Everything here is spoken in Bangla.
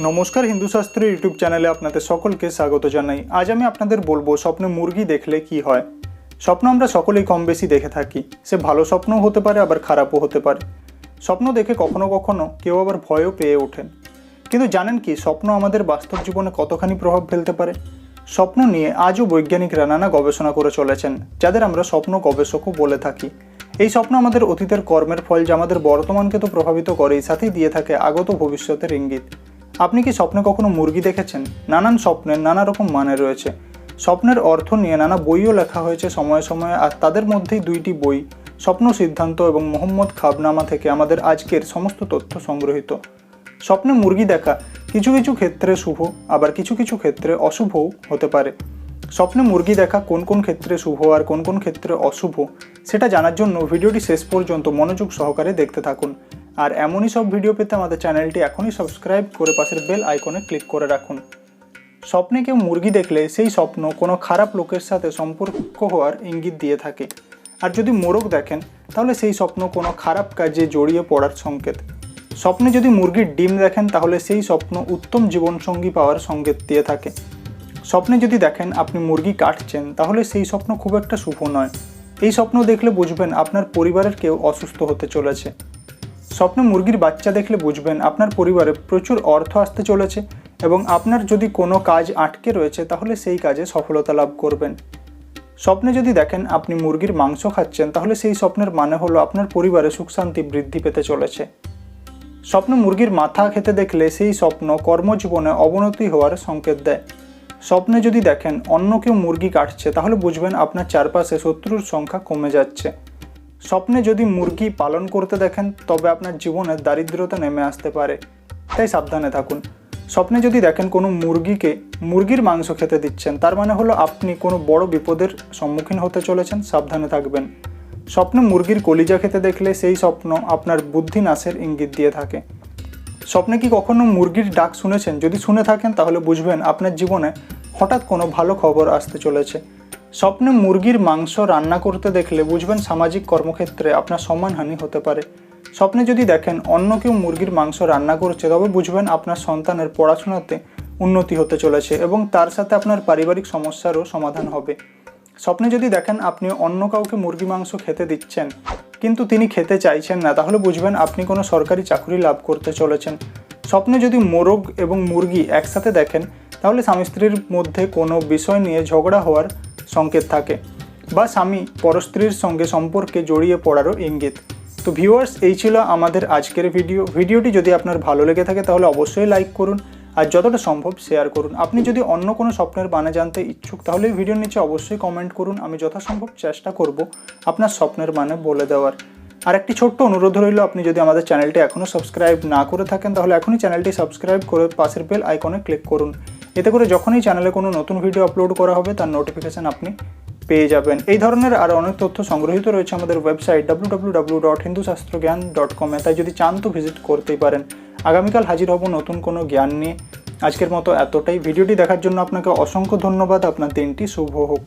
নমস্কার, হিন্দু শাস্ত্র ইউটিউব চ্যানেলে আপনাদের সকলকে স্বাগত জানাই। আজ আমি আপনাদের বলবো স্বপ্নে মুরগি দেখলে কি হয়। স্বপ্ন আমরা সকলেই কম বেশি দেখে থাকি। সে ভালো স্বপ্নও হতে পারে, আবার খারাপও হতে পারে। স্বপ্ন দেখে কখনো কখনো কেউ আবার ভয়ও পেয়ে ওঠেন। কিন্তু জানেন কি, স্বপ্ন আমাদের বাস্তব জীবনে কতখানি প্রভাব ফেলতে পারে? স্বপ্ন নিয়ে আজও বৈজ্ঞানিকরা নানা গবেষণা করে চলেছেন, যাদের আমরা স্বপ্ন গবেষকও বলে থাকি। এই স্বপ্ন আমাদের অতীতের কর্মের ফল, যা আমাদের বর্তমানকে তো প্রভাবিত করেই, সাথেই দিয়ে থাকে আগত ভবিষ্যতের ইঙ্গিত। আপনি কি স্বপ্নে কখনো মুরগি দেখেছেন? নানান স্বপ্নের নানা রকম মানে রয়েছে। স্বপ্নের অর্থ নিয়ে নানা বইও লেখা হয়েছে সময়ে সময়ে, আর তাদের মধ্যেই দুইটি বই, স্বপ্ন সিদ্ধান্ত এবং মোহাম্মদ খাবনামা থেকে আমাদের আজকের সমস্ত তথ্য সংগ্রহীত। স্বপ্নে মুরগি দেখা কিছু কিছু ক্ষেত্রে শুভ, আবার কিছু কিছু ক্ষেত্রে অশুভও হতে পারে। স্বপ্নে মুরগি দেখা কোন কোন ক্ষেত্রে শুভ আর কোন কোন ক্ষেত্রে অশুভ, সেটা জানার জন্য ভিডিওটি শেষ পর্যন্ত মনোযোগ সহকারে দেখতে থাকুন। আর এমনই সব ভিডিও পেতে আমাদের চ্যানেলটি এখনই সাবস্ক্রাইব করে পাশের বেল আইকনে ক্লিক করে রাখুন। স্বপ্নে কেউ মুরগি দেখলে সেই স্বপ্ন কোনো খারাপ লোকের সাথে সম্পর্ক হওয়ার ইঙ্গিত দিয়ে থাকে। আর যদি মোরগ দেখেন, তাহলে সেই স্বপ্ন কোনো খারাপ কাজে জড়িয়ে পড়ার সংকেত। স্বপ্নে যদি মুরগির ডিম দেখেন, তাহলে সেই স্বপ্ন উত্তম জীবনসঙ্গী পাওয়ার সংকেত দিয়ে থাকে। স্বপ্নে যদি দেখেন আপনি মুরগি কাটছেন, তাহলে সেই স্বপ্ন খুব একটা শুভ নয়। এই স্বপ্ন দেখলে বুঝবেন আপনার পরিবারের কেউ অসুস্থ হতে চলেছে। স্বপ্নে মুরগির বাচ্চা দেখলে বুঝবেন আপনার পরিবারে প্রচুর অর্থ আসতে চলেছে, এবং আপনার যদি কোনো কাজ আটকে রয়েছে, তাহলে সেই কাজে সফলতা লাভ করবেন। স্বপ্নে যদি দেখেন আপনি মুরগির মাংস খাচ্ছেন, তাহলে সেই স্বপ্নের মানে হলো আপনার পরিবারে সুখ শান্তি বৃদ্ধি পেতে চলেছে। স্বপ্নে মুরগির মাথা খেতে দেখলে সেই স্বপ্ন কর্মজীবনে অবনতি হওয়ার সংকেত দেয়। স্বপ্নে যদি দেখেন অন্য কেউ মুরগি কাটছে, তাহলে বুঝবেন আপনার চারপাশে শত্রুর সংখ্যা কমে যাচ্ছে। স্বপ্নে যদি মুরগি পালন করতে দেখেন, তবে আপনার জীবনে দারিদ্রতা নেমে আসতে পারে, তাই সাবধানে থাকুন। স্বপ্নে যদি দেখেন কোনো মুরগিকে মুরগির মাংস খেতে দিচ্ছেন, তার মানে হলো আপনি কোনো বড় বিপদের সম্মুখীন হতে চলেছেন, সাবধানে থাকবেন। স্বপ্নে মুরগির কলিজা খেতে দেখলে সেই স্বপ্ন আপনার বুদ্ধি নাশের ইঙ্গিত দিয়ে থাকে। স্বপ্নে কি কখনো মুরগির ডাক শুনেছেন? যদি শুনে থাকেন, তাহলে বুঝবেন আপনার জীবনে হঠাৎ কোনো ভালো খবর আসতে চলেছে। স্বপ্নে মুরগির মাংস রান্না করতে দেখলে বুঝবেন সামাজিক কর্মক্ষেত্রে আপনার সম্মানহানি হতে পারে। স্বপ্নে যদি দেখেন অন্য কেউ মুরগির মাংস রান্না করছে, তবে বুঝবেন আপনার সন্তানের পড়াশোনাতে উন্নতি হতে চলেছে, এবং তার সাথে আপনার পারিবারিক সমস্যারও সমাধান হবে। স্বপ্নে যদি দেখেন আপনি অন্য কাউকে মুরগি মাংস খেতে দিচ্ছেন, কিন্তু তিনি খেতে চাইছেন না, তাহলে বুঝবেন আপনি কোনো সরকারি চাকরি লাভ করতে চলেছেন। স্বপ্নে যদি মোরগ এবং মুরগি একসাথে দেখেন, তাহলে স্বামী স্ত্রীর মধ্যে কোনো বিষয় নিয়ে ঝগড়া হওয়ার সংকেত থাকে, বা স্বামী পরস্ত্রীর সঙ্গে সম্পর্কে জড়িয়ে পড়ারও ইঙ্গিত। তো ভিউয়ার্স, এই ছিল আমাদের আজকের ভিডিওটি যদি আপনার ভালো লেগে থাকে, তাহলে অবশ্যই লাইক করুন, আর যতটা সম্ভব শেয়ার করুন। আপনি যদি অন্য কোনো স্বপ্নের মানে জানতে ইচ্ছুক, তাহলে এই ভিডিওর নিচে অবশ্যই কমেন্ট করুন। আমি যথাসম্ভব চেষ্টা করব আপনার স্বপ্নের মানে বলে দেওয়ার। আর একটি ছোট্ট অনুরোধ রইল, আপনি যদি আমাদের চ্যানেলটি এখনও সাবস্ক্রাইব না করে থাকেন, তাহলে এখনই চ্যানেলটি সাবস্ক্রাইব করে পাশের বেল আইকনে ক্লিক করুন। এতে করে যখনই চ্যানেলে কোনো নতুন ভিডিও আপলোড করা হবে, তার নোটিফিকেশান আপনি পেয়ে যাবেন। এই ধরনের আরও অনেক তথ্য সংগ্রহীত রয়েছে আমাদের ওয়েবসাইট www.hindushastrogan.com এ, তাই যদি চান তো ভিজিট করতেই পারেন। আগামীকাল হাজির হব নতুন কোনো জ্ঞান নিয়ে। আজকের মতো এতটাই। ভিডিওটি দেখার জন্য আপনাকে অসংখ্য ধন্যবাদ। আপনার দিনটি শুভ হোক।